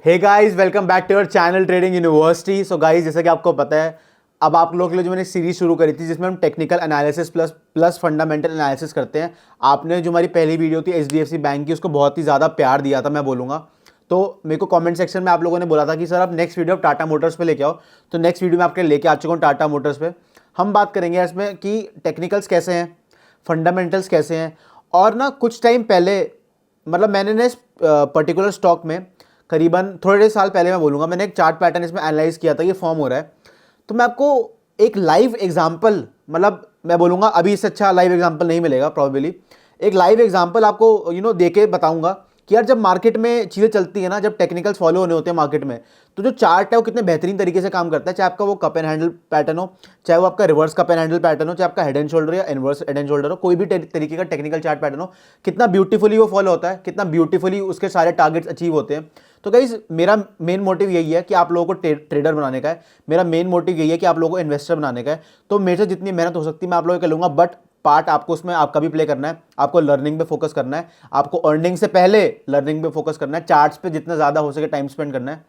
Hey guys, welcome back to your channel trading university. So guys, जैसा कि आपको पता है, अब आप लोगों के लिए जो मैंने सीरीज शुरू करी थी जिसमें हम technical analysis plus fundamental analysis करते हैं। आपने जो हमारी पहली वीडियो थी एचडीएफसी बैंक की, उसको बहुत ही ज़्यादा प्यार दिया था, मैं बोलूँगा। तो मेरे को कमेंट सेक्शन में आप लोगों ने बोला था कि सर आप नेक्स्ट वीडियो टाटा मोटर्स पे लेके आओ। तो नेक्स्ट वीडियो में आपके लेके आ चुका हूँ टाटा मोटर्स पे। हम बात करेंगे इसमें कि टेक्निकल्स कैसे हैं, फंडामेंटल्स कैसे हैं। और ना कुछ टाइम पहले, मतलब मैंने ना इस पर्टिकुलर स्टॉक में करीबन थोड़े साल पहले, मैं बोलूँगा, मैंने एक चार्ट पैटर्न इसमें एनालाइज किया था, ये फॉर्म हो रहा है। तो मैं आपको एक लाइव एग्जांपल, मतलब मैं बोलूँगा अभी इससे अच्छा लाइव एग्जांपल नहीं मिलेगा प्रॉबेबली। एक लाइव एग्जांपल आपको दे के बताऊँगा कि यार जब मार्केट में चीज़ें चलती है ना, जब टेक्निकल्स फॉलो होने होते हैं मार्केट में, तो जो चार्ट है वो कितने बेहतरीन तरीके से काम करता है। चाहे आपका वो कप एंड हैंडल पैटर्न हो, चाहे वो आपका reverse cup and handle pattern हो, चाहे आपका हेड एंड शोल्डर या इनवर्स हेड एंड शोल्डर हो, कोई भी तरीके का टेक्निकल चार्ट पैटर्न हो, कितना ब्यूटीफुली वो फॉलो होता है, कितना ब्यूटीफुली उसके सारे टारगेट्स अचीव होते हैं। तो गाइज, मेरा मेन मोटिव यही है कि आप लोगों को ट्रेडर बनाने का है। मेरा मेन मोटिव यही है कि आप लोगों को इन्वेस्टर बनाने का है। तो मेरे से जितनी मेहनत हो सकती है मैं आप लोगों को करूँगा, बट पार्ट आपको उसमें आपका भी प्ले करना है। आपको लर्निंग पे फोकस करना है, आपको अर्निंग से पहले लर्निंग पे फोकस करना है, चार्ट्स पे जितना ज़्यादा हो सके टाइम स्पेंड करना है।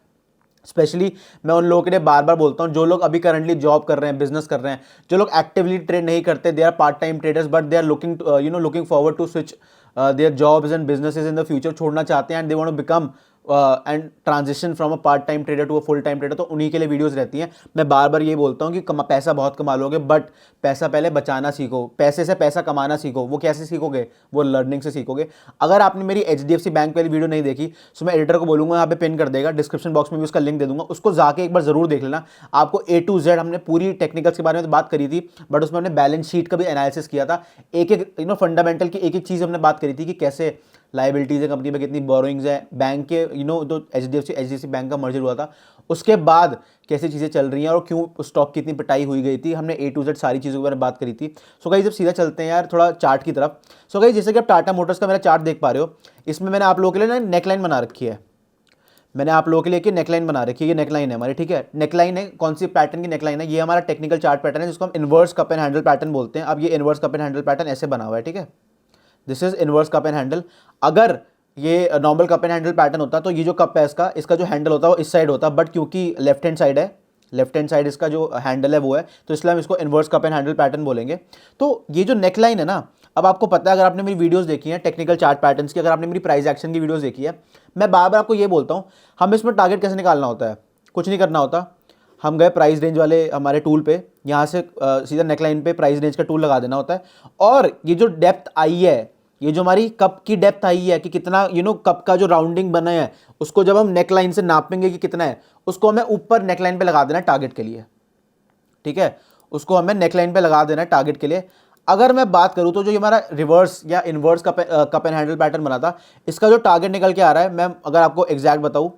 स्पेशली मैं उन लोगों के लिए बार बार बोलता हूँ जो लोग अभी करंटली जॉब कर रहे हैं, बिजनेस कर रहे हैं, जो लोग एक्टिवली ट्रेड नहीं करते, they are part time traders, but they are looking forward to switch their jobs and businesses in the future, छोड़ना चाहते हैं and they want to become and transition from a part time trader to a full time trader. तो उन्हीं के लिए videos रहती हैं। मैं बार बार ये बोलता हूँ कि पैसा बहुत कमा लोगे, बट पैसा पहले बचाना सीखो। पैसे से पैसा कमाना सीखो। वो कैसे सीखोगे? वो लर्निंग से सीखोगे। अगर आपने मेरी एचडीएफसी बैंक वाली वीडियो नहीं देखी तो मैं एडिटर को बोलूंगा यहाँ पे पिन कर देगा, डिस्क्रिप्शन बॉक्स में भी उसका लिंक दे दूंगा, उसको जाके एक बार जरूर देख लेना। आपको ए टू जेड हमने पूरी टेक्निकल्स के बारे में तो बात करी थी, बट उसमें हमने बैलेंस शीट का भी एनालिसिस किया था। एक एक फंडामेंटल की एक एक चीज़ हमने बात करी थी कि कैसे लाइबिलिटीज है कंपनी में, कितनी बोरोइंग्स है बैंक के, तो एचडीएफसी बैंक का मर्जर हुआ था, उसके बाद कैसी चीज़ें चल रही हैं और क्यों स्टॉक की इतनी पिटाई हुई गई थी। हमने ए टू जेड सारी चीज़ों के बारे में बात करी थी। सो गाइस, जब सीधा चलते हैं यार थोड़ा चार्ट की तरफ। सो गाइस, जैसे कि आप टाटा मोटर्स का मेरा चार्ट देख पा रहे हो, इसमें मैंने आप लोगों के लिए ना नेकलाइन बना रखी है। मैंने आप लोगों के लिए नेकलाइन बना रखी है। ये नेकलाइन है हमारी, ठीक है। नेकलाइन है, कौन सी पैटर्न की नेकलाइन है? ये हमारा टेक्निकल चार्ट पैटर्न है जिसको हम inverse cup and handle pattern बोलते हैं। अब ये inverse cup and handle pattern ऐसे बना हुआ है, ठीक है। This is inverse cup and handle. अगर ये normal cup and handle pattern होता तो ये जो कप है इसका जो हैंडल होता है वो इस साइड होता, बट क्योंकि लेफ्ट हैंड साइड है, लेफ्ट हैंड साइड इसका जो हैंडल है वो है, तो इसलिए हम इसको inverse cup and handle pattern बोलेंगे। तो ये जो नेकलाइन है ना, अब आपको पता है, अगर आपने मेरी वीडियोस देखी है टेक्निकल चार्ट पैटर्न्स की, अगर आपने मेरी प्राइस एक्शन की वीडियोस देखी है, मैं बार बार आपको ये बोलता हूँ, हम इसमें टारगेट कैसे निकालना होता है। कुछ नहीं करना होता। हम गए प्राइस रेंज वाले हमारे टूल पे, यहाँ से सीधा नेकलाइन पे प्राइस रेंज का टूल लगा देना होता है। और ये जो डेप्थ आई है, ये जो हमारी कप की डेप्थ आई है कि कितना कप का जो राउंडिंग बना है, उसको जब हम नेकलाइन से नापेंगे कि कितना है, उसको हमें ऊपर नेकलाइन पे लगा देना है टारगेट के लिए, ठीक है। उसको हमें नेकलाइन पे लगा देना है टारगेट के लिए। अगर मैं बात करूं तो जो हमारा रिवर्स या inverse cup and handle pattern बना था, इसका जो टारगेट निकल के आ रहा है, मैं अगर आपको एग्जैक्ट बताऊं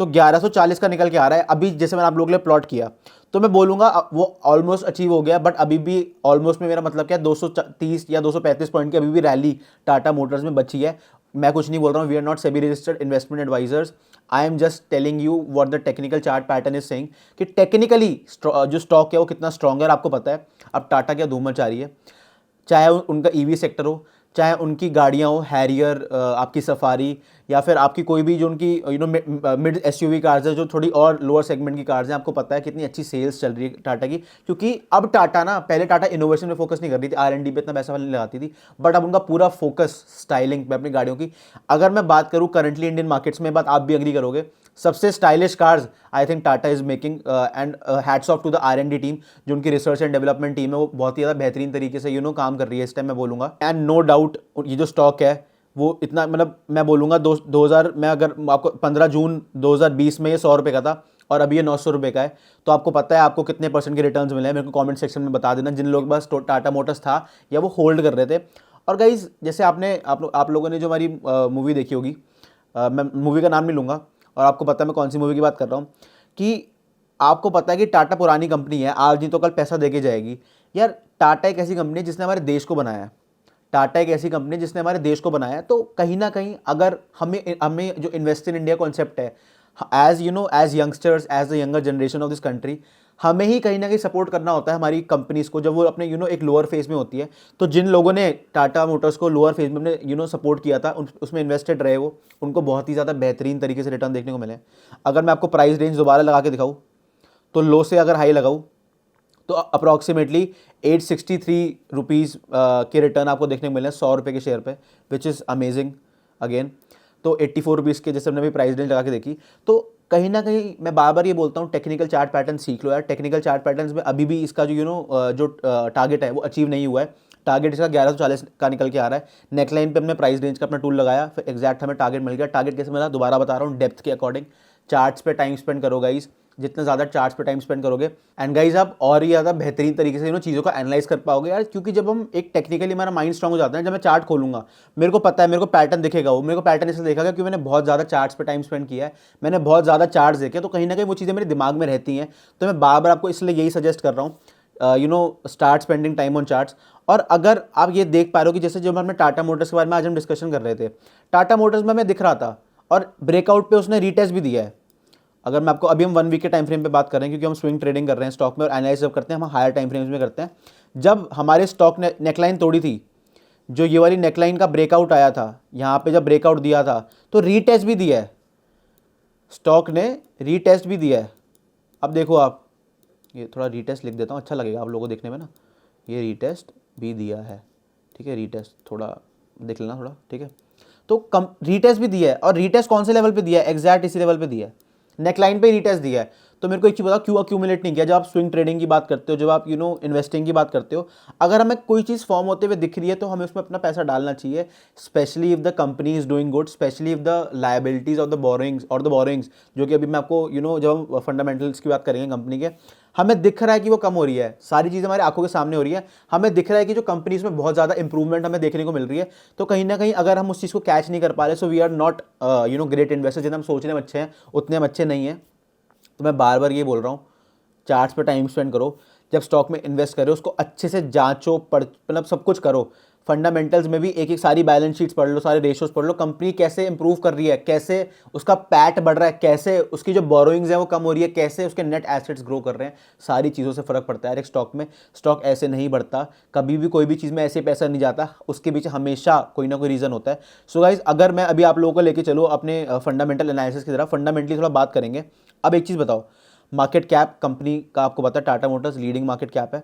तो 1140 का निकल के आ रहा है। अभी जैसे मैंने आप लोगों के लिए प्लॉट किया, तो मैं बोलूंगा वो ऑलमोस्ट अचीव हो गया, बट अभी भी ऑलमोस्ट में मेरा मतलब क्या है, 230 या 235 पॉइंट की अभी भी रैली टाटा मोटर्स में बची है। मैं कुछ नहीं बोल रहा हूँ, we are not SEBI registered investment advisers. I am just telling you what the technical chart pattern is saying कि टेक्निकली जो स्टॉक है वो कितना स्ट्रॉन्ग है। और आपको पता है अब टाटा क्या धूम मचा रही है, चाहे उनका ईवी सेक्टर हो, चाहे उनकी गाड़ियाँ हो, हैरियर, आपकी सफारी, या फिर आपकी कोई भी जो उनकी मिड एसयूवी कार्स है, जो थोड़ी और लोअर सेगमेंट की कार्स हैं। आपको पता है कितनी अच्छी सेल्स चल रही है टाटा की, क्योंकि अब टाटा ना, पहले टाटा इनोवेशन में फोकस नहीं कर रही थी, आर एंड डी पे इतना पैसा नहीं लगाती थी, बट अब उनका पूरा फोकस स्टाइलिंग पे अपनी गाड़ियों की। अगर मैं बात करूँ करंटली इंडियन मार्केट्स में, बात आप भी एग्री करोगे, सबसे stylish cars I think Tata is making, and hats off to the R and D team, जो उनकी रिसर्च एंड डेवलपमेंट टीम है, वो बहुत ही ज़्यादा बेहतरीन तरीके से काम कर रही है इस टाइम, मैं बोलूँगा। एंड नो डाउट ये जो स्टॉक है वो इतना, मतलब मैं बोलूँगा 2000, मैं अगर आपको 15 जून 2020 में ये 100 रुपये का था और अभी ये 900 रुपये का है, तो आपको पता है आपको कितने परसेंट के रिटर्न्स मिले हैं, मेरे को कमेंट सेक्शन में बता देना जिन लोगों के पास टाटा मोटर्स था या वो होल्ड कर रहे थे। और गाइज, जैसे आप लोगों ने जो हमारी मूवी देखी होगी, मैं मूवी का नाम नहीं लूँगा, और आपको पता है मैं कौन सी मूवी की बात कर रहा हूँ, कि आपको पता है कि टाटा पुरानी कंपनी है, आज नहीं तो कल पैसा देके जाएगी। यार टाटा एक ऐसी कंपनी है जिसने हमारे देश को बनाया है। टाटा एक ऐसी कंपनी जिसने हमारे देश को बनाया है, तो कहीं ना कहीं अगर हमें हमें जो इन्वेस्ट इन इंडिया कॉन्सेप्ट है, as you know, as youngsters, as the younger generation of this country, हमें ही कहीं ना कहीं सपोर्ट करना होता है हमारी कंपनीज को जब वो अपने एक लोअर फेज में होती है। तो जिन लोगों ने टाटा मोटर्स को लोअर फेज में अपने सपोर्ट किया था, उसमें इन्वेस्टेड रहे, वो उनको बहुत ही ज़्यादा बेहतरीन तरीके से रिटर्न देखने को मिले। अगर मैं आपको प्राइस रेंज दोबारा लगा के दिखाऊँ, तो लो से अगर हाई लगाऊँ तो अप्रॉक्सीमेटली 863 रुपीज़ के रिटर्न आपको देखने को मिले हैं 100 रुपये के शेयर पे, विच इज़ अमेजिंग अगेन। तो 84 रुपीज़ के जैसे हमने भी प्राइस रेंज लगा के देखी। तो कहीं ना कहीं मैं बार बार ये बोलता हूँ, टेक्निकल चार्ट पैटर्न सीख लो यार। टेक्निकल चार्ट पैटर्न्स में अभी भी इसका जो टारगेट है वो अचीव नहीं हुआ है। टारगेट इसका 1140 का निकल के आ रहा है। नेकलाइन पे हमने प्राइस रेंज का अपना टूल लगाया, फिर एग्जैक्ट हमें टारगेट मिल गया। टारगेट कैसे मिला दोबारा बता रहा हूँ, डेप्थ के अकॉर्डिंग। चार्ट्स पे टाइम स्पेंड करो गाइज, जितना ज़्यादा चार्ट्स पे टाइम स्पेंड करोगे एंड गाइज आप और ही ज़्यादा बेहतरीन तरीके से चीज़ों को एनालाइज कर पाओगे यार। क्योंकि जब हम एक टेक्निकली हमारा माइंड स्ट्रांग हो जाता है, जब मैं चार्ट खोलूंगा मेरे को पता है, मेरे को पैटर्न दिखेगा। वो मेरे को पैटर्न इसलिए देखा क्योंकि मैंने बहुत ज़्यादा चार्ट्स पे टाइम स्पेंड किया है, मैंने बहुत ज़्यादा चार्ट्स देखे, तो कहीं ना कहीं वो चीज़ें मेरे दिमाग में रहती हैं। तो मैं बार बार आपको इसलिए यही सजेस्ट कर रहा हूँ, start spending time on charts. और अगर आप ये देख पा रहे हो कि जैसे जो हमने टाटा मोटर्स के बारे में आज हम डिस्कशन कर रहे थे, टाटा मोटर्स में हमें दिख रहा था और ब्रेकआउट पे उसने रीटेस्ट भी दिया है। अगर मैं आपको अभी हम 1 वीक के टाइम फ्रेम पे बात कर रहे हैं, क्योंकि हम स्विंग ट्रेडिंग कर रहे हैं स्टॉक में और एनालाइज जब करते हैं हम हायर टाइम फ्रेम्स में करते हैं। जब हमारे स्टॉक ने नेकलाइन तोड़ी थी, जो ये वाली नेकलाइन का ब्रेकआउट आया था, यहाँ पे जब ब्रेकआउट दिया था तो रीटेस्ट भी दिया है, स्टॉक ने रीटेस्ट भी दिया है। अब देखो आप, ये थोड़ा रीटेस्ट लिख देता हूँ, अच्छा लगेगा आप लोगों को देखने में ना। ये रीटेस्ट भी दिया है, ठीक है, रीटेस्ट थोड़ा देख लेना थोड़ा, ठीक है। तो कम रीटेस्ट भी दिया है, और रीटेस्ट कौन से लेवल पे दिया है, एग्जैक्ट इसी लेवल पे दिया है, नेकलाइन पे रीटेस्ट दिया है। तो मेरे को एक चीज़ बताओ, क्यों अक्यूमुलेट नहीं किया? जब आप स्विंग ट्रेडिंग की बात करते हो, जब आप इन्वेस्टिंग की बात करते हो, अगर हमें कोई चीज़ फॉर्म होते हुए दिख रही है तो हमें उसमें अपना पैसा डालना चाहिए, specially if the company is doing good, specially if the liabilities of the borrowings जो कि अभी मैं आपको जब हम फंडामेंटल्स की बात करेंगे कंपनी के, हमें दिख रहा है कि वो कम हो रही है, सारी चीज़ें हमारी आंखों के सामने हो रही है, हमें दिख रहा है कि जो कंपनीज में बहुत ज़्यादा इंप्रूवमेंट हमें देखने को मिल रही है। तो कहीं ना कहीं अगर हम उस चीज़ को कैच नहीं कर पा रहे, so we are not great investor, जितना हम सोचने में अच्छे हैं उतने हम अच्छे नहीं हैं। तो मैं बार बार ये बोल रहा हूँ, चार्ट्स पे टाइम स्पेंड करो, जब स्टॉक में इन्वेस्ट करो उसको अच्छे से जांचो, पढ़, मतलब सब कुछ करो। फंडामेंटल्स में भी एक एक सारी बैलेंस शीट्स पढ़ लो, सारे रेशियोज पढ़ लो, कंपनी कैसे इंप्रूव कर रही है, कैसे उसका पैट बढ़ रहा है, कैसे उसकी जो बोरोइंग्स है वो कम हो रही है, कैसे उसके नेट एसेट्स ग्रो कर रहे हैं। सारी चीज़ों से फर्क पड़ता है एक स्टॉक में। स्टॉक ऐसे नहीं बढ़ता कभी भी, कोई भी चीज़ में ऐसे पैसा नहीं जाता, उसके पीछे हमेशा कोई ना कोई रीज़न होता है। सो गाइज, अगर मैं अभी आप लोगों को लेके चलो अपने फंडामेंटल एनालिसिस की तरफ, फंडामेंटली थोड़ा बात करेंगे। अब एक चीज़ बताओ, मार्केट कैप कंपनी का आपको पता है, Tata Motors leading market cap है।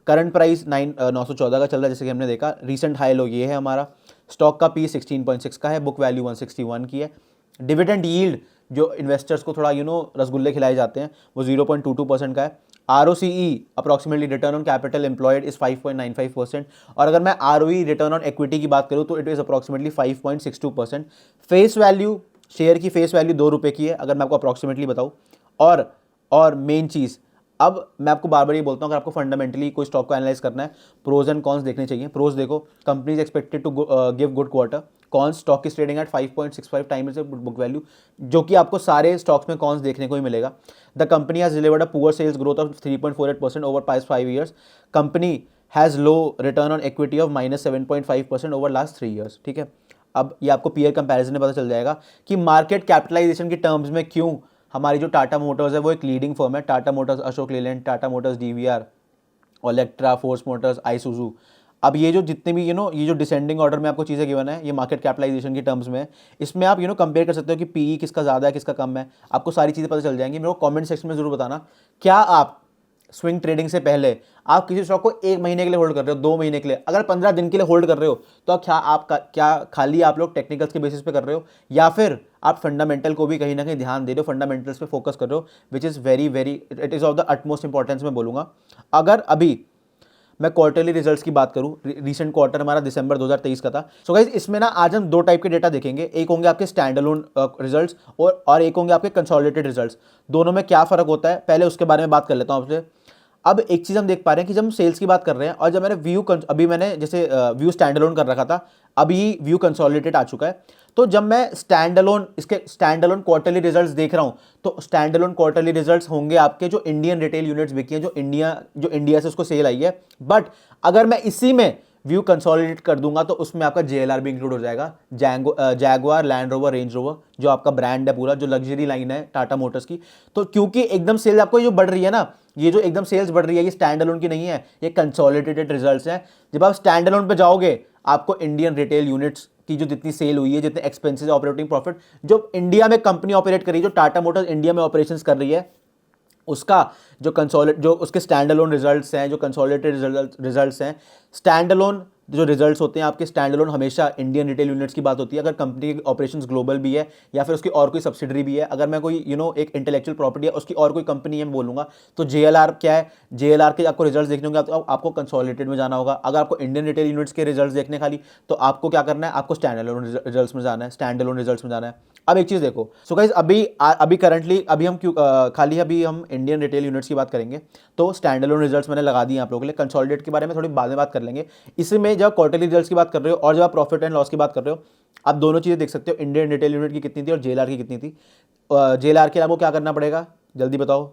करंट प्राइस 914 का चल रहा है, जैसे कि हमने देखा। रीसेंट हाई लो ये है हमारा। स्टॉक का पी 16.6 का है, बुक वैल्यू 161 की है। डिविडेंड यील्ड जो इन्वेस्टर्स को थोड़ा रसगुल्ले खिलाए जाते हैं, वो 0.22% का है। ROCE approximately return on capital employed is 5.95%। और अगर मैं ROE रिटर्न ऑन इक्विटी की बात करूँ तो it is approximately 5.62%। Face value, share की फेस वैल्यू 2 रुपये की है, अगर मैं आपको अप्रॉक्सीमेटली बताऊँ। और मेन चीज़, अब मैं आपको बार बार ये बोलता हूँ, अगर आपको फंडामेंटली कोई स्टॉक को एनालाइज करना है, प्रोज एंड कॉन्स देखने चाहिए। प्रोज देखो, company is expected to give good quarter. Cons, stock is trading at 5.65 times book value, जो कि आपको सारे स्टॉक्स में कॉन्स देखने को ही मिलेगा। The company has delivered a poor sales growth of 3.48% over past 5 years. Company has low return on equity of -7.5% over last 3 years, ठीक है। अब ये आपको पीयर कंपैरिजन में पता चल जाएगा कि मार्केट कैपिटलाइजेशन की टर्म्स में क्यों हमारी जो टाटा मोटर्स है वो एक लीडिंग फर्म है। Tata Motors, Ashok Leyland, Tata Motors DVR, Olectra, force Motors, Isuzu. अब ये जो जितने भी ये जो डिसेंडिंग ऑर्डर में आपको चीज़ें गिवन है, ये मार्केट कैपिटलाइजेशन की टर्म्स में है। इसमें आप कंपेयर कर सकते हो कि PE किसका ज़्यादा है किसका कम है, आपको सारी चीज़ें पता चल जाएंगी। मेरे को कमेंट सेक्शन में जरूर बताना, क्या आप स्विंग ट्रेडिंग से पहले आप किसी स्टॉक को 1 महीने के लिए होल्ड कर रहे हो, 2 महीने के लिए, अगर 15 दिन के लिए होल्ड कर रहे हो, तो क्या खाली आप लोग टेक्निकल्स के बेसिस पे कर रहे हो, या फिर आप फंडामेंटल को भी कहीं ना कहीं ध्यान दे रहे हो, फंडामेंटल्स पे फोकस कर रहे हो, which is very very, it is of the utmost importance मैं बोलूँगा। अगर अभी मैं क्वार्टरली रिजल्ट्स की बात करूं, रीसेंट क्वार्टर हमारा दिसंबर 2023 का था। सो गाइज, इसमें ना आज हम 2 टाइप के डेटा देखेंगे, एक होंगे आपके स्टैंड अलोन रिजल्ट्स और एक होंगे आपके कंसोलिडेटेड रिजल्ट्स। दोनों में क्या फर्क होता है, पहले उसके बारे में बात कर लेता हूं आपसे। अब एक चीज़ हम देख पा रहे हैं कि जब हम सेल्स की बात कर रहे हैं और जब मैंने जैसे व्यू स्टैंड अलोन कर रखा था, अभी व्यू कंसोलिडेटेड आ चुका है। तो जब मैं इसके स्टैंड अलोन क्वार्टरली रिजल्ट्स देख रहा हूं, तो स्टैंड अलोन क्वार्टरली रिजल्ट्स होंगे आपके जो इंडियन रिटेल यूनिट्स बिकी हैं, जो इंडिया से उसको सेल आई है। बट अगर मैं इसी में व्यू कंसोलिडेट कर दूंगा तो उसमें आपका JLR भी इंक्लूड हो जाएगा, Jaguar land rover range rover जो आपका ब्रांड है पूरा, जो लग्जरी लाइन है टाटा मोटर्स की। तो क्योंकि एकदम सेल्स आपको जो बढ़ रही है ना, ये जो एकदम सेल्स बढ़ रही है, ये स्टैंड अलोन की नहीं है, ये कंसोलिडेटेड रिजल्ट्स हैं। जब आप स्टैंड अलोन पे जाओगे, आपको इंडियन रिटेल यूनिट्स की जो जितनी सेल हुई है, जितने एक्सपेंसेस, ऑपरेटिंग प्रॉफिट जो इंडिया में कंपनी ऑपरेट कर रही है, जो टाटा मोटर्स इंडिया में ऑपरेशंस कर रही है, उसका जो उसके स्टैंड अलोन रिजल्ट्स हैं, जो कंसोलिडेटेड रिजल्ट्स हैं, स्टैंड अलोन जो रिजल्ट्स होते हैं आपके स्टैंड अलोन, हमेशा इंडियन रिटेल यूनिट्स की बात होती है। अगर कंपनी की ऑपरेशंस ग्लोबल भी है या फिर उसकी और कोई सब्सिडरी भी है, अगर मैं कोई एक इंटेलेक्चुअल प्रॉपर्टी है उसकी और कोई कंपनी है मैं बोलूंगा, तो JLR क्या है, JLR के आपको रिजल्ट्स देखने होंगे तो आपको कंसोलिडेटेड में जाना होगा। अगर आपको इंडियन रिटेल यूनिट्स के रिजल्ट्स देखने खाली, तो आपको क्या करना है, आपको स्टैंड अलोन रिजल्ट्स में जाना है, स्टैंड अलोन रिजल्ट्स में जाना है। अब एक चीज़ देखो, सो गाइस अभी करंटली अभी हम खाली अभी हम इंडियन रिटेल यूनिट्स की बात करेंगे, तो स्टैंड अलोन रिजल्ट्स मैंने लगा दिए आप लोगों के लिए। कंसोलिडेट के बारे में थोड़ी बाद में बात कर लेंगे। इसमें जब क्वार्टरली रिजल्ट्स की बात कर रहे हो और जब आप प्रॉफिट एंड लॉस की बात कर रहे हो, आप दोनों चीज़ें देख सकते हो, इंडियन रिटेल यूनिट की कितनी थी और JLR की कितनी थी। JLR के लिए आपको क्या करना पड़ेगा, जल्दी बताओ।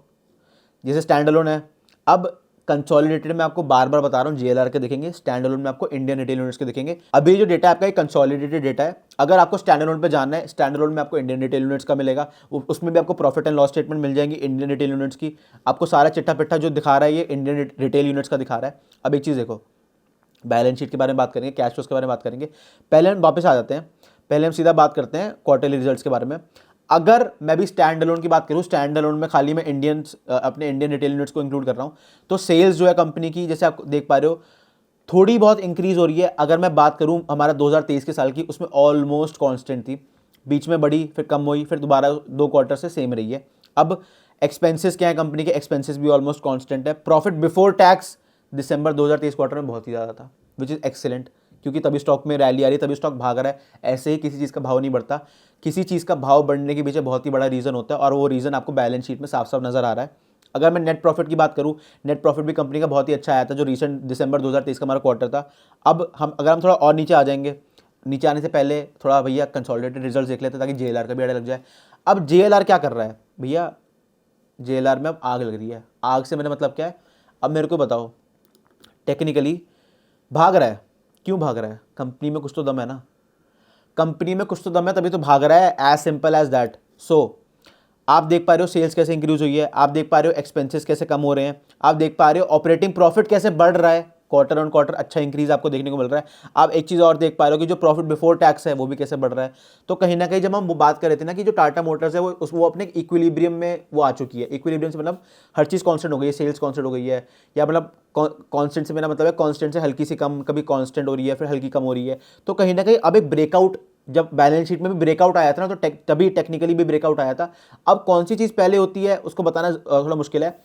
जैसे स्टैंड अलोन है, अब कंसोलिडेटेड में आपको बार बार बता रहा हूँ JLR के दिखेंगे, स्टैंड अलोन में आपको इंडियन रिटेल यूनिट्स के दिखेंगे। अभी जो डेटा आपका कंसोलिडेटेड डेटा है, अगर आपको स्टैंड अलोन पे जानना है, स्टैंड अलोन में आपको इंडियन रिटेल यूनिट्स का मिलेगा, उसमें भी आपको प्रॉफिट एंड लॉस स्टेटमेंट मिल जाएंगी इंडियन रिटेल यूनिट्स की। आपको सारा चिट्ठा पिट्ठा जो दिखा रहा है ये इंडियन रिटेल यूनिट्स का दिखा रहा है। अब एक चीज़ देखो, बैलेंस शीट के बारे में बात करेंगे, कैश फ्लोज के बारे में बात करेंगे। पहले हम वापस आ जाते हैं, पहले हम सीधा बात करते हैं क्वार्टरली रिजल्ट्स के बारे में। अगर मैं भी स्टैंड अलोन की बात करूं, स्टैंड अलोन में खाली मैं अपने इंडियन रिटेल यूनिट्स को इंक्लूड कर रहा हूं, तो सेल्स जो है कंपनी की, जैसे आप देख पा रहे हो, थोड़ी बहुत इंक्रीज हो रही है। अगर मैं बात करूं हमारा 2023 के साल की, उसमें ऑलमोस्ट कांस्टेंट थी, बीच में बढ़ी, फिर कम हुई, फिर दोबारा 2 क्वार्टर से सेम रही है। अब एक्सपेंसेस क्या है कंपनी के, एक्सपेंसेस भी ऑलमोस्ट कांस्टेंट है। प्रॉफिट बिफोर टैक्स दिसंबर 2023 क्वार्टर में बहुत ही ज़्यादा था, विच इज़ एक्सेलेंट, क्योंकि तभी स्टॉक में रैली आ रही है, तभी स्टॉक भाग रहा है। ऐसे ही किसी चीज़ का भाव नहीं बढ़ता, किसी चीज़ का भाव बढ़ने के पीछे बहुत ही बड़ा रीज़न होता है, और वो रीज़न आपको बैलेंस शीट में साफ साफ नजर आ रहा है। अगर मैं नेट प्रॉफिट की बात करूं, नेट प्रॉफिट भी कंपनी का बहुत ही अच्छा आया था, जो रिसेंट दिसंबर 2023 का हमारा क्वार्टर था। अब अगर हम थोड़ा और नीचे आ जाएंगे, नीचे आने से पहले थोड़ा भैया कंसोलिडेटेड रिजल्ट देख लेते ताकि JLR का भी आइडिया लग जाए। अब JLR क्या कर रहा है भैया, JLR में अब आग लग रही है। आग से मेरा मतलब क्या है, अब मेरे को बताओ, टेक्निकली भाग रहा है, क्यों भाग रहा है, कंपनी में कुछ तो दम है ना, कंपनी में कुछ तो दम है तभी तो भाग रहा है, एज सिंपल एज दैट। सो आप देख पा रहे हो सेल्स कैसे इंक्रीज हुई है, आप देख पा रहे हो एक्सपेंसेस कैसे कम हो रहे हैं, आप देख पा रहे हो ऑपरेटिंग प्रॉफिट कैसे बढ़ रहा है, क्वार्टर ऑन क्वार्टर अच्छा इंक्रीज आपको देखने को मिल रहा है। आप एक चीज़ और देख पा रहे हो कि जो प्रॉफिट बिफोर टैक्स है वो भी कैसे बढ़ रहा है। तो कहीं ना कहीं जब हम वो बात कर रहे थे ना कि जो टाटा मोटर्स है वो अपने इक्विलिब्रियम में वो आ चुकी है। इक्विलिब्रियम से मतलब हर चीज़ कांस्टेंट हो गई है, सेल्स कांस्टेंट हो गई है, या मतलब कांस्टेंट से मेरा मतलब है कांस्टेंट से हल्की सी कम, कभी कांस्टेंट हो रही है, फिर हल्की कम हो रही है। तो कहीं ना कहीं अब एक ब्रेकआउट, जब बैलेंस शीट में भी ब्रेकआउट आया था ना, तो तभी टेक्निकली भी ब्रेकआउट आया था। अब कौन सी चीज़ पहले होती है उसको बताना थोड़ा मुश्किल है।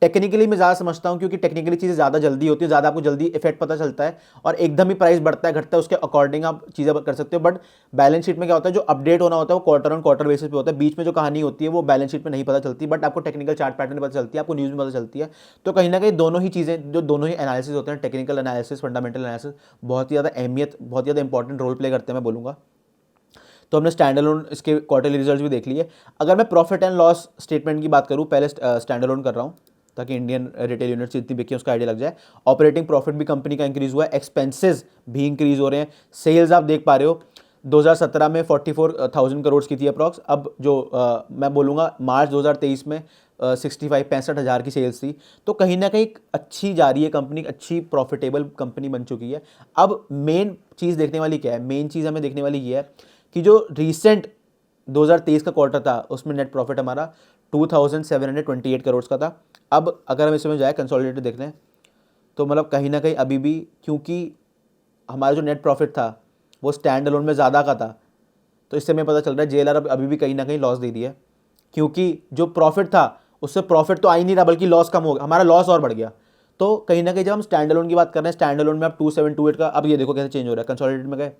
टेक्निकली मैं ज़्यादा समझता हूँ, क्योंकि टेक्निकली चीज़ें ज़्यादा जल्दी होती है, ज़्यादा आपको जल्दी इफेक्ट पता चलता है, और एकदम ही प्राइस बढ़ता है घटता है उसके अकॉर्डिंग आप चीज़ें कर सकते हो। बट बैलेंस शीट में क्या होता है, जो अपडेट होना होता है वो क्वार्टर ऑन क्वार्टर बेसिस पे होता है, बीच में जो कहानी होती है वो बैलेंस शीट में नहीं पता चलती, बट आपको टेक्निकल चार्ट पैटर्न पता चलती है, आपको न्यूज़ में पता चलती है। तो कहीं ना कहीं दोनों ही चीज़ें, जो दोनों ही एनालिसिस होते हैं, टेक्निकल एनालिसिस, फंडामेंटल एनालिसिस, बहुत ही ज़्यादा अहमियत, बहुत ही ज़्यादा इंपॉर्टेंट रोल प्ले करते हैं मैं बोलूँगा। तो हमने स्टैंड अलोन इसके क्वार्टरली रिजल्ट्स भी देख लिए। अगर मैं प्रॉफिट एंड लॉस स्टेटमेंट की बात करूँ, पहले स्टैंड अलोन कर रहा हूँ ताकि इंडियन रिटेल यूनिट्स जितनी बिकी उसका आइडिया लग जाए। ऑपरेटिंग प्रॉफिट भी कंपनी का इंक्रीज हुआ है, एक्सपेंसेस भी इंक्रीज हो रहे हैं। सेल्स आप देख पा रहे हो 2017 में 44,000 करोड़ की थी अप्रॉक्स, अब जो मैं बोलूँगा मार्च 2023 में 65,000 की सेल्स थी। तो कहीं ना कहीं अच्छी जा रही है कंपनी, अच्छी प्रॉफिटेबल कंपनी बन चुकी है। अब मेन चीज़ देखने वाली क्या है, मेन चीज़ हमें देखने वाली ये है कि जो रिसेंट 2023 का क्वार्टर था उसमें नेट प्रॉफिट हमारा 2,728 करोड़ का था। अब अगर हम इसमें जाए कंसोलिडेटेड देख लें, तो मतलब कहीं ना कहीं अभी भी, क्योंकि हमारा जो नेट प्रॉफिट था वो स्टैंड अलोन में ज़्यादा का था, तो इससे हमें पता चल रहा है JLR अभी भी कहीं ना कहीं लॉस दे रही है, क्योंकि जो प्रॉफिट था उससे प्रॉफिट तो आ ही नहीं रहा, बल्कि लॉस कम हो गया, हमारा लॉस और बढ़ गया। तो कहीं ना कहीं जब हम स्टैंड अलोन की बात कर रहे हैं, स्टैंड अलोन में आप 2728 का, अब ये देखो कैसे चेंज हो रहा है। कंसोलिडेटेड में गए,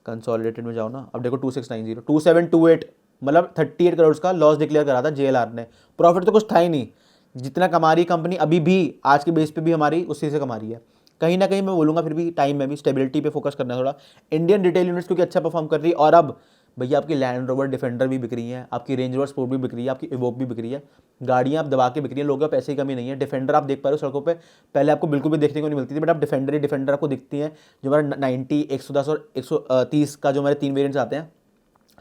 कंसोलिडेटेड में जाओ ना, अब देखो 2690, 2728, मतलब 38 करोड़ का लॉस डिक्लेयर करा था JLR ने। प्रॉफिट तो कुछ था ही नहीं, जितना कमा रही कंपनी अभी भी आज के बेस पे भी हमारी उसी से कमा रही है। कहीं ना कहीं मैं बोलूँगा फिर भी टाइम में भी स्टेबिलिटी पे फोकस करना है थोड़ा। इंडियन रिटेल यूनिट्स क्योंकि अच्छा परफॉर्म कर रही है, और अब भैया आपकी लैंड रोवर डिफेंडर भी बिक रही है, आपकी रेंज रोवर स्पोर्ट भी बिक रही है, आपकी इवोक भी बिक रही है, गाड़ियाँ आप दबा के बिक रही है, लोगों का पैसे की कमी नहीं है। डिफेंडर आप देख पा रहे हो सड़कों पे, पहले आपको बिल्कुल भी देखने को नहीं मिलती थी, बट अब डिफेंडर ही डिफेंडर आपको दिखती हैं, जो हमारा 90, 110 और 130 का जो हमारे 3 वेरियंट्स आते हैं।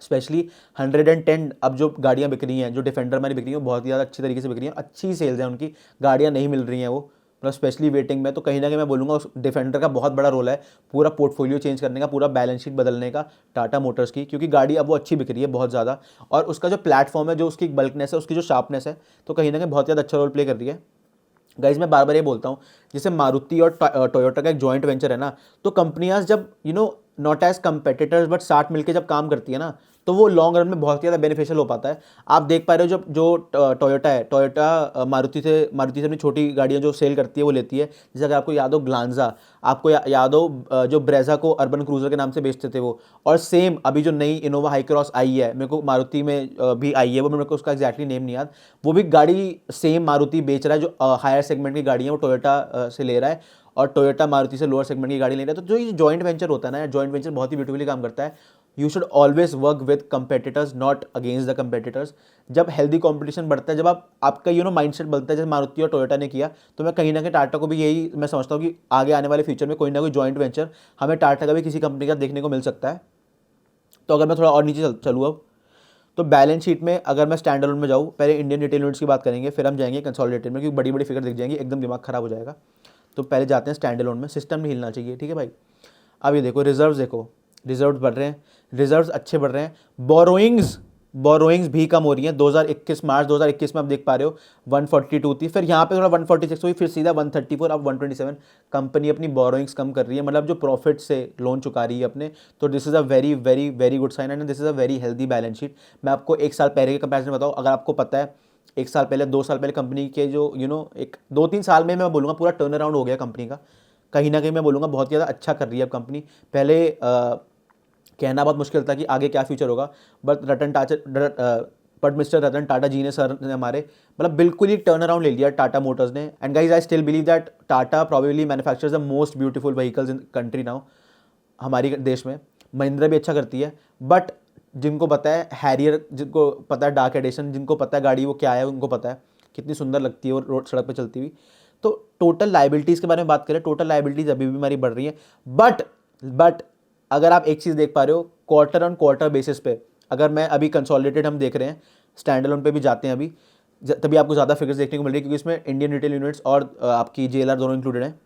स्पेशली 110 अब जो गाड़ियाँ बिक रही हैं, जो डिफेंडर हमारी बिक रही हैं, बहुत ही ज़्यादा अच्छी तरीके से बिक रही हैं, अच्छी सेल्स हैं उनकी, गाड़ियाँ नहीं मिल रही हैं वो, मतलब स्पेशली वेटिंग में। तो कहीं ना कहीं मैं बोलूँगा उस डिफेंडर का बहुत बड़ा रोल है पूरा पोर्टफोलियो चेंज करने का, पूरा बैलेंस शीट बदलने का टाटा मोटर्स की, क्योंकि गाड़ी अब वो अच्छी बिक रही है बहुत ज़्यादा, और उसका जो प्लेटफॉर्म है, जो उसकी बल्कनेस है, उसकी जो शार्पनेस है, तो कहीं ना कहीं बहुत ज़्यादा अच्छा रोल प्ले कर रही है। गाइज मैं बार बार ये बोलता हूँ, जैसे मारुति और टोयोटा का एक जॉइंट वेंचर है ना, तो कंपनियां जब नॉट एज कंपेटिटर्स बट साथ मिलकर जब काम करती है ना, तो वो लॉन्ग रन में बहुत ज़्यादा बेनिफिशियल हो पाता है। आप देख पा रहे हो, जब जो टोयोटा है, टोयोटा मारुति से अपनी छोटी गाड़ियाँ जो सेल करती है वो लेती है। जैसे अगर आपको याद हो ग्लांजा, आपको याद हो जो ब्रेजा को अर्बन क्रूजर के नाम से बेचते थे वो, और सेम अभी जो नई इनोवा हाई क्रॉस आई है, मेरे को मारुति में भी आई है वो, मेरे को उसका एक्जैक्टली नेम नहीं याद, वो भी गाड़ी सेम मारुति बेच रहा है, जो हायर सेगमेंट की गाड़ी है वो टोयोटा से ले रहा है, और टोयोटा मारुति से लोअर सेगमेंट की गाड़ी ले रहा है। तो जो ये जॉइंट वेंचर होता है ना, जॉइंट वेंचर बहुत ही ब्यूटीफुली काम करता है। You should always work with competitors, not against the competitors. जब हेल्दी कंपटीशन बढ़ता है, जब आपका माइंडसेट बनता है, जैसे मारुति और टोयोटा ने किया, तो मैं कहीं ना कहीं टाटा को भी यही मैं समझता हूँ कि आगे आने वाले फ्यूचर में कोई ना कोई जॉइंट वेंचर हमें टाटा का भी किसी कंपनी का देखने को मिल सकता है। तो अगर मैं थोड़ा और नीचे चलूँ अब, तो बैलेंस शीट में अगर मैं स्टैंड अलोन में जाऊँ, पहले इंडियन रिटेल यूनिट्स की बात करेंगे, फिर हम जाएंगे कंसोलिडेटेड में, क्योंकि बड़ी बड़ी फिगर दिख जाएंगी, एकदम दिमाग खराब हो जाएगा। तो पहले जाते हैं स्टैंड अलोन में, सिस्टम नहीं हिलना चाहिए, ठीक है भाई। अब ये देखो रिजर्व्स, देखो रिजर्व्स बढ़ रहे हैं, रिजर्व्स अच्छे बढ़ रहे हैं, बोरोइंग्स भी कम हो रही हैं। 2021 मार्च 2021 में आप देख पा रहे हो 142 थी, फिर यहाँ पे थोड़ा 146 हुई, फिर सीधा 134, अब 127। कंपनी अपनी बोरोइंग्स कम कर रही है, मतलब जो प्रॉफिट से लोन चुका रही है अपने। तो this is a very very very good sign and this is a very healthy balance sheet. मैं आपको एक साल पहले के कंपैरिजन बताऊँ, अगर आपको पता है एक साल पहले, 2 साल पहले कंपनी के जो एक 2-3 साल में मैं बोलूँगा पूरा टर्न अराउंड हो गया कंपनी का। कहीं ना कहीं मैं बोलूँगा बहुत ज़्यादा अच्छा कर रही है अब कंपनी। पहले कहना बहुत मुश्किल था कि आगे क्या फ्यूचर होगा, बट मिस्टर रतन टाटा जी ने, सर ने हमारे, मतलब बिल्कुल ही टर्न अराउंड ले लिया टाटा मोटर्स ने। And guys I still believe that Tata probably manufactures the most beautiful vehicles in country now, हमारी देश में। महिंद्रा भी अच्छा करती है, बट जिनको पता है हैरियर, जिनको पता है डार्क एडिशन, जिनको पता है गाड़ी वो क्या है, उनको पता है कितनी सुंदर लगती है वो रोड सड़क पर चलती हुई। तो टोटल लाइबिलिटीज़ के बारे में बात करें, टोटल लाइबिलिटीज़ अभी भी हमारी बढ़ रही है, बट अगर आप एक चीज़ देख पा रहे हो, क्वार्टर ऑन क्वार्टर बेसिस पे, अगर मैं अभी कंसोलिडेटेड हम देख रहे हैं, स्टैंड अलोन पे भी जाते हैं अभी, तभी आपको ज़्यादा फिगर्स देखने को मिल रही है, क्योंकि इसमें इंडियन रिटेल यूनिट्स और आपकी जेएलआर दोनों इंक्लूडेड हैं।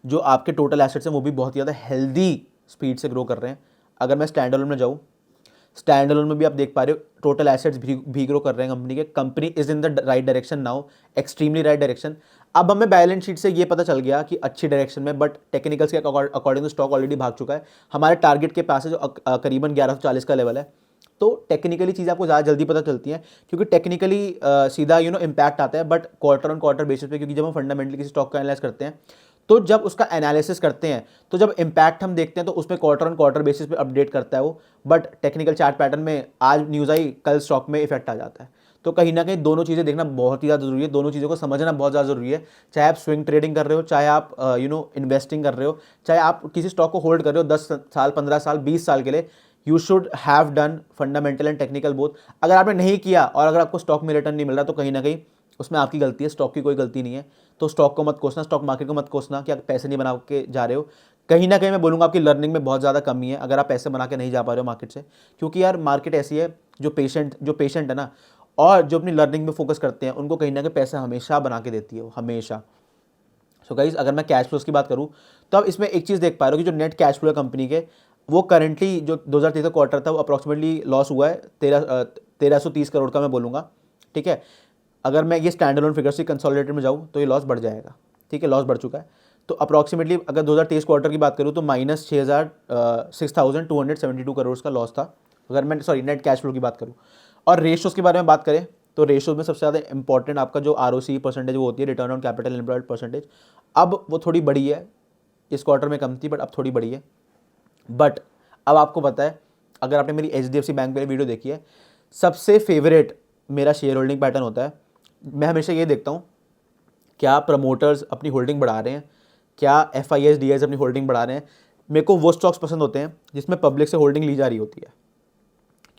जो आपके टोटल एसेट्स हैं वो भी बहुत ज़्यादा हेल्दी स्पीड से ग्रो कर रहे हैं। अगर मैं स्टैंड अलोन में जाऊँ, स्टैंड अलोन में भी आप देख पा रहे हो टोटल एसेट्स भी ग्रो कर रहे हैं कंपनी के। Company is in the right direction now, extremely right direction. अब हमें बैलेंस शीट से ये पता चल गया कि अच्छी डायरेक्शन में, बट टेक्निकल्स के अकॉर्डिंग टू स्टॉक ऑलरेडी भाग चुका है, हमारे टारगेट के पास है जो करीबन 1140 का लेवल है। तो टेक्निकली चीज़ आपको ज़्यादा जल्दी पता चलती है, क्योंकि टेक्निकली सीधा इम्पैक्ट आता है, but quarter on quarter basis पे, क्योंकि जब हम फंडामेंटली किसी स्टॉक का एनालाइज करते हैं, तो जब उसका एनालिसिस करते हैं, तो जब इम्पैक्ट हम देखते हैं, तो उसमें क्वार्टर ऑन क्वार्टर बेसिस पे अपडेट करता है वो। बट टेक्निकल चार्ट पैटर्न में आज न्यूज़ आई, कल स्टॉक में इफेक्ट आ जाता है। तो कहीं ना कहीं दोनों चीज़ें देखना बहुत ही ज़्यादा जरूरी है, दोनों चीज़ों को समझना बहुत ज़्यादा जरूरी है। चाहे आप स्विंग ट्रेडिंग कर रहे हो, चाहे आप इन्वेस्टिंग कर रहे हो, चाहे आप किसी स्टॉक को होल्ड कर रहे हो 10 साल, 15 साल, 20 साल के लिए, you should have done fundamental and technical both. अगर आपने नहीं किया और अगर आपको स्टॉक में रिटर्न नहीं मिल रहा, तो कहीं ना कहीं उसमें आपकी गलती है, स्टॉक की कोई गलती नहीं है। तो स्टॉक को मत कोसना, स्टॉक मार्केट को मत कोसना कि आप पैसे नहीं बना के जा रहे हो। कहीं ना कहीं मैं बोलूँगा आपकी लर्निंग में बहुत ज़्यादा कमी है अगर आप पैसे बना के नहीं जा पा रहे हो मार्केट से, क्योंकि यार मार्केट ऐसी है, जो पेशेंट है ना, और जो अपनी लर्निंग में फोकस करते हैं, उनको कहीं ना कहीं पैसा हमेशा बना के देती है वो, हमेशा। सो गाइज अगर मैं कैश फ्लोज की बात करूँ, तो अब इसमें एक चीज़ देख पा रहे हो कि जो नेट कैश फ्लो है कंपनी के, वो करंटली जो 2023 का क्वार्टर था, वो अप्रॉक्सीमेटली लॉस हुआ है 1330 करोड़ का मैं बोलूँगा, ठीक है। अगर मैं ये स्टैंड अलोन फिगर से कंसोलिडेटेड में जाऊँ, तो ये लॉस बढ़ जाएगा, ठीक है, लॉस बढ़ चुका है। तो अप्रॉक्सीमेटली अगर 2023 क्वार्टर की बात करूँ, तो माइनस 6,272 करोड़ का लॉस था, अगर मैं नेट कैश फ्लो की बात करूँ। और रेशोज़ के बारे में बात करें, तो रेशोज़ में सबसे ज़्यादा इंपॉर्टेंट आपका जो ROC परसेंटेज वो होती है, return on capital employed percentage. अब वो थोड़ी बड़ी है, इस क्वार्टर में कम थी, बट अब थोड़ी बड़ी है। बट अब आपको पता है, अगर आपने मेरी HDFC बैंक वाली वीडियो देखी है, सबसे फेवरेट मेरा शेयर होल्डिंग पैटर्न होता है। मैं हमेशा ये देखता हूँ, क्या प्रमोटर्स अपनी होल्डिंग बढ़ा रहे हैं, क्या FIS DIS अपनी होल्डिंग बढ़ा रहे हैं। मेरे को वो स्टॉक्स पसंद होते हैं जिसमें पब्लिक से होल्डिंग ली जा रही होती है,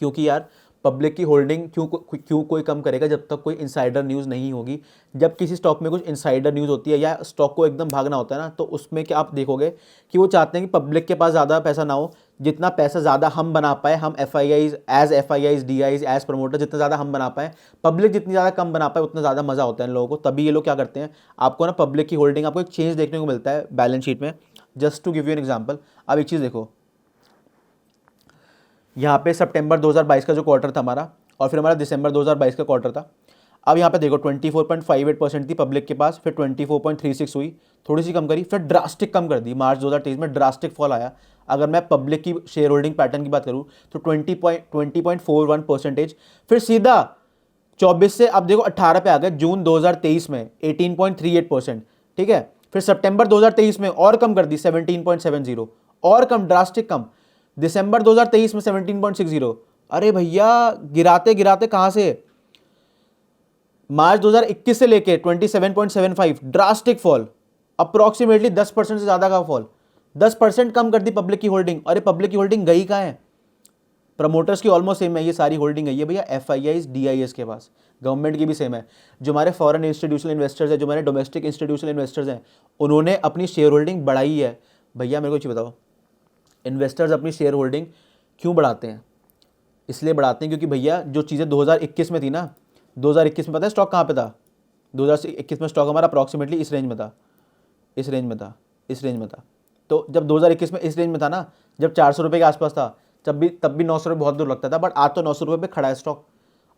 क्योंकि यार पब्लिक की होल्डिंग क्यों कोई कम करेगा जब तक कोई इनसाइडर न्यूज़ नहीं होगी। जब किसी स्टॉक में कुछ इनसाइडर न्यूज़ होती है या स्टॉक को एकदम भागना होता है ना, तो उसमें क्या आप देखोगे कि वो चाहते हैं कि पब्लिक के पास ज़्यादा पैसा ना हो, जितना पैसा ज़्यादा हम बना पाए, हम FIIs DIIs as promoter जितना ज़्यादा हम बना पाए, पब्लिक जितनी ज़्यादा कम बना पाए उतना ज़्यादा मज़ा होता है इन लोगों को। तभी ये लोग क्या करते हैं, आपको ना पब्लिक की होल्डिंग आपको एक चेंज देखने को मिलता है बैलेंस शीट में। Just to give you an example, अब एक चीज़ देखो, यहाँ पे सितंबर 2022 का जो क्वार्टर था हमारा, और फिर हमारा दिसंबर 2022 का क्वार्टर था। अब यहाँ पे देखो 24.58% थी पब्लिक के पास, फिर 24.36 हुई, थोड़ी सी कम करी, फिर ड्रास्टिक कम कर दी। मार्च 2023 में ड्रास्टिक फॉल आया। अगर मैं पब्लिक की शेयर होल्डिंग पैटर्न की बात करूँ तो 20.41%, फिर सीधा 24 से अब देखो 18 पे आ गए जून 2023 में 18.38%, ठीक है। फिर सितंबर 2023 में और कम कर दी 17.70, और कम, ड्रास्टिक कम। दिसंबर 2023 में 17.60। अरे भैया गिराते गिराते कहां से, मार्च 2021 से लेके 27.75, ड्रास्टिक फॉल, अप्रोक्सीमेटली 10% से ज्यादा का फॉल, 10% कम कर दी पब्लिक की होल्डिंग। अरे पब्लिक की होल्डिंग गई कहां है, प्रमोटर्स की ऑलमोस्ट सेम है, ये सारी होल्डिंग गई है भैया F I eyes D I S के पास, गवर्नमेंट की भी सेम है। जो हमारे फॉरेन इंस्टीट्यूशनल इन्वेस्टर्स है, जो हमारे डोमेस्टिक इंस्टीट्यूशनल इन्वेस्टर्स हैं, उन्होंने अपनी शेयर होल्डिंग बढ़ाई है। भैया मेरे को चीज़ बताओ, इन्वेस्टर्स अपनी शेयर होल्डिंग क्यों बढ़ाते हैं? इसलिए बढ़ाते हैं क्योंकि भैया जो चीज़ें 2021 में थी ना, 2021 में पता है स्टॉक कहाँ पे था? 2021 में स्टॉक हमारा अप्रॉक्सीमेटली इस रेंज में था, इस रेंज में था, इस रेंज में था। तो जब 2021 में इस रेंज में था ना, जब 400 रुपये के आसपास था, तब भी 900 रुपये बहुत दूर लगता था, बट आज तो 900 रुपये पे खड़ा है स्टॉक।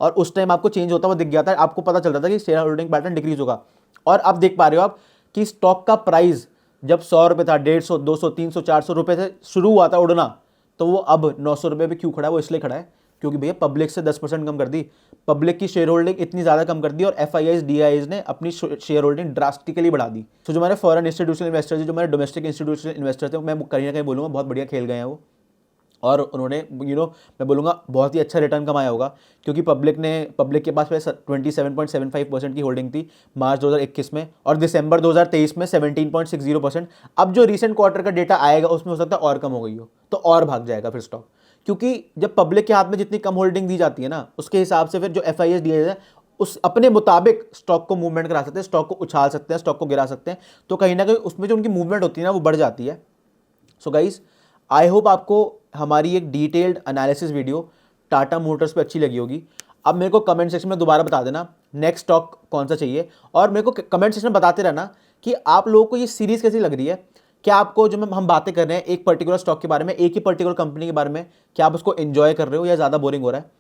और उस टाइम आपको चेंज होता हुआ दिख गया था, आपको पता चलता था कि शेयर होल्डिंग पैटर्न डिक्रीज होगा। और अब देख पा रहे हो आप कि स्टॉक का प्राइस जब 100 रुपये था, 150, 200, 300, 400 रुपये से शुरू हुआ था उड़ना, तो वो अब 900 रुपये पे क्यों खड़ा है? वो इसलिए खड़ा है क्योंकि भैया पब्लिक से 10% कम कर दी, पब्लिक की शेयर होल्डिंग इतनी ज़्यादा कम कर दी, और F I eyes D I ने अपनी शेयर होल्डिंग ड्रास्टिकली बढ़ा दी। तो जो हमारे फॉरेन इंस्टीट्यूशनल इन्वेस्टर्स, जो हमारे डोमेस्टिक इंस्टीट्यूशनल इन्वेस्टर्स हैं, मैं कहीं ना कहीं बोलूँगा बहुत बढ़िया खेल गए हैं वो, और उन्होंने मैं बोलूँगा बहुत ही अच्छा रिटर्न कमाया होगा, क्योंकि पब्लिक के पास 27.75% की होल्डिंग थी मार्च 2021 में, और दिसंबर 2023 में 17.60%। अब जो रिसेंट क्वार्टर का डेटा आएगा उसमें हो सकता है और कम हो गई हो, तो और भाग जाएगा फिर स्टॉक। क्योंकि जब पब्लिक के हाथ में जितनी कम होल्डिंग दी जाती है ना, उसके हिसाब से फिर जो एफ आई एस डी है उस अपने मुताबिक स्टॉक को मूवमेंट करा सकते हैं, स्टॉक को उछाल सकते हैं, स्टॉक को गिरा सकते हैं। तो कहीं ना कहीं उसमें जो उनकी मूवमेंट होती है ना, वो बढ़ जाती है। सो गाइज, आई होप आपको हमारी एक detailed analysis video Tata Motors पे अच्छी लगी होगी। अब मेरे को कमेंट सेक्शन में दोबारा बता देना नेक्स्ट स्टॉक कौन सा चाहिए, और मेरे को कमेंट सेक्शन में बताते रहना कि आप लोगों को ये सीरीज़ कैसी लग रही है। क्या आपको जो हम बातें कर रहे हैं एक पर्टिकुलर स्टॉक के बारे में, एक ही पर्टिकुलर कंपनी के बारे में, क्या आप उसको एंजॉय कर रहे हो या ज़्यादा बोरिंग हो रहा है?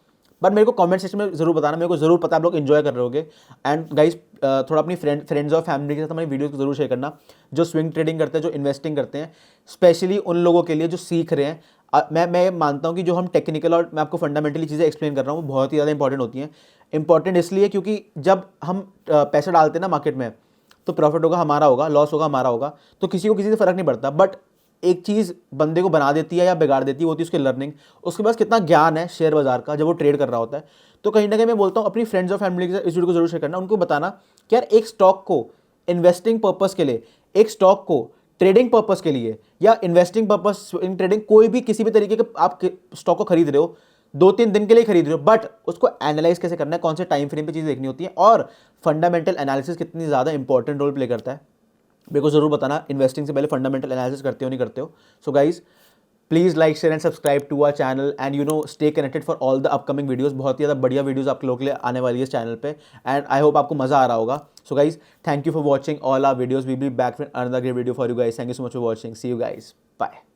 बट मेरे को कमेंट सेक्शन में जरूर बताना, मेरे को जरूर पता है आप लोग एंजॉय कर रहे होगे। एंड गाइस, थोड़ा अपनी फ्रेंड्स और फैमिली के साथ हमारी वीडियो को जरूर शेयर करना, जो स्विंग ट्रेडिंग करते हैं, जो इन्वेस्टिंग करते हैं, स्पेशली उन लोगों के लिए जो सीख रहे हैं। मैं मानता हूँ कि जो हम टेक्निकल और मैं आपको फंडामेंटली चीज़ें एक्सप्लेन कर रहा हूँ, वो बहुत ही ज़्यादा इंपॉर्टेंट होती हैं। इंपॉर्टेंट इसलिए क्योंकि जब हम पैसा डालते हैं ना मार्केट में, तो प्रॉफिट होगा हमारा, होगा लॉस होगा हमारा होगा, तो किसी को किसी से फर्क नहीं पड़ता। बट एक चीज़ बंदे को बना देती है या बिगाड़ देती है, वो होती है उसकी लर्निंग, उसके पास कितना ज्ञान है शेयर बाजार का जब वो ट्रेड कर रहा होता है। तो कहीं ना कहीं मैं बोलता हूँ अपनी फ्रेंड्स और फैमिली के साथ इस वीडियो को जरूर शेयर करना, उनको बताना कि यार एक स्टॉक को इन्वेस्टिंग पर्पस के लिए, एक स्टॉक को ट्रेडिंग पर्पस के लिए, या इन्वेस्टिंग पर्पस इन ट्रेडिंग, कोई भी किसी भी तरीके के आप स्टॉक को खरीद रहे हो, 2-3 दिन के लिए खरीद रहे हो, बट उसको एनालाइज कैसे करना है, कौन से टाइम फ्रेम पे चीज़ें देखनी होती है, और फंडामेंटल एनालिसिस कितनी ज़्यादा इंपॉर्टेंट रोल प्ले करता है, मेरे को जरूर बताना। इन्वेस्टिंग से पहले फंडामेंटल एनालिसिस करते हो नहीं करते हो? So guys, please like share and subscribe to our channel, and stay connected for all the upcoming videos. बहुत ही ज़्यादा बढ़िया वीडियोस आप लोगों के लिए आने वाली है इस चैनल पे, एंड आई होप आपको मजा आ रहा होगा। So guys, thank you for watching all our videos, we be back with another great video for you guys. Thank you so much for watching, see you guys, bye.